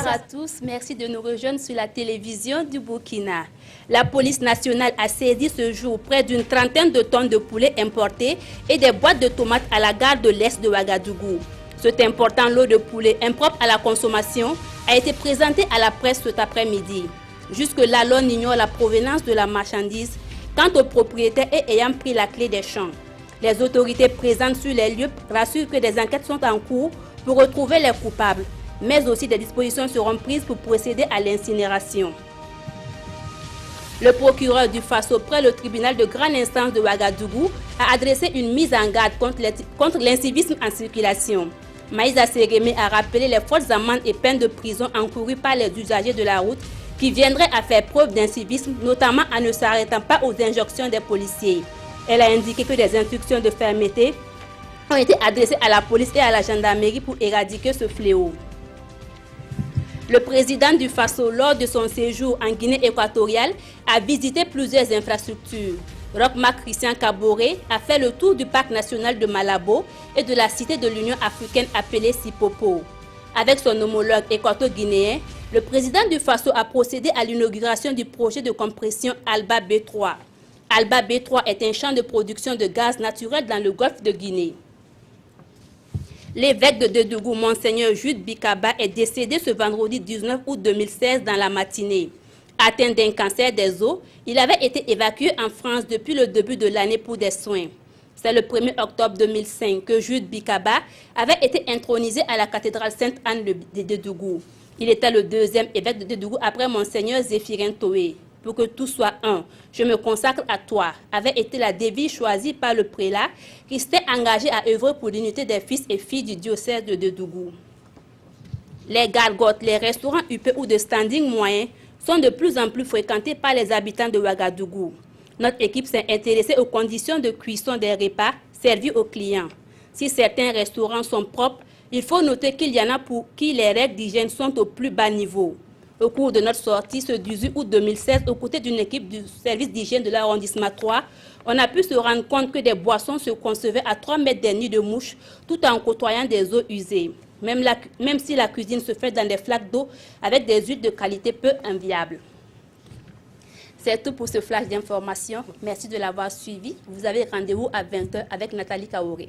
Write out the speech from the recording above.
à tous, merci de nous rejoindre sur la télévision du Burkina. La police nationale a saisi ce jour près d'une trentaine de tonnes de poulet importés et des boîtes de tomates à la gare de l'Est de Ouagadougou. Cet important lot de poulet impropre à la consommation a été présenté à la presse cet après-midi. Jusque-là, l'on ignore la provenance de la marchandise quant aux propriétaires et ayant pris la clé des champs. Les autorités présentes sur les lieux rassurent que des enquêtes sont en cours pour retrouver les coupables, mais aussi des dispositions seront prises pour procéder à l'incinération. Le procureur du Faso, près le tribunal de grande instance de Ouagadougou, a adressé une mise en garde contre l'incivisme en circulation. Maïsa Sérémé a rappelé les fortes amendes et peines de prison encourues par les usagers de la route qui viendraient à faire preuve d'incivisme, notamment en ne s'arrêtant pas aux injonctions des policiers. Elle a indiqué que des instructions de fermeté ont été adressées à la police et à la gendarmerie pour éradiquer ce fléau. Le président du Faso, lors de son séjour en Guinée équatoriale, a visité plusieurs infrastructures. Roch-Marc Christian Kaboré a fait le tour du parc national de Malabo et de la cité de l'Union africaine appelée Sipopo. Avec son homologue équato-guinéen, le président du Faso a procédé à l'inauguration du projet de compression Alba B3. Alba B3 est un champ de production de gaz naturel dans le golfe de Guinée. L'évêque de Dédougou, Monseigneur Jude Bikaba, est décédé ce vendredi 19 août 2016 dans la matinée. Atteint d'un cancer des os, il avait été évacué en France depuis le début de l'année pour des soins. C'est le 1er octobre 2005 que Jude Bikaba avait été intronisé à la cathédrale Sainte-Anne de Dédougou. Il était le deuxième évêque de Dédougou après Monseigneur Zéphirin Toé. Pour que tout soit un, je me consacre à toi, avait été la devise choisie par le prélat qui s'était engagé à œuvrer pour l'unité des fils et filles du diocèse de Dédougou. Les gargotes, les restaurants huppés ou de standing moyen sont de plus en plus fréquentés par les habitants de Ouagadougou. Notre équipe s'est intéressée aux conditions de cuisson des repas servis aux clients. Si certains restaurants sont propres, il faut noter qu'il y en a pour qui les règles d'hygiène sont au plus bas niveau. Au cours de notre sortie ce 18 août 2016, aux côtés d'une équipe du service d'hygiène de l'arrondissement 3, on a pu se rendre compte que des boissons se concevaient à 3 mètres des nids de mouches tout en côtoyant des eaux usées. Même si la cuisine se fait dans des flaques d'eau avec des huiles de qualité peu enviables. C'est tout pour ce flash d'information. Merci de l'avoir suivi. Vous avez rendez-vous à 20 h avec Nathalie Kaoré.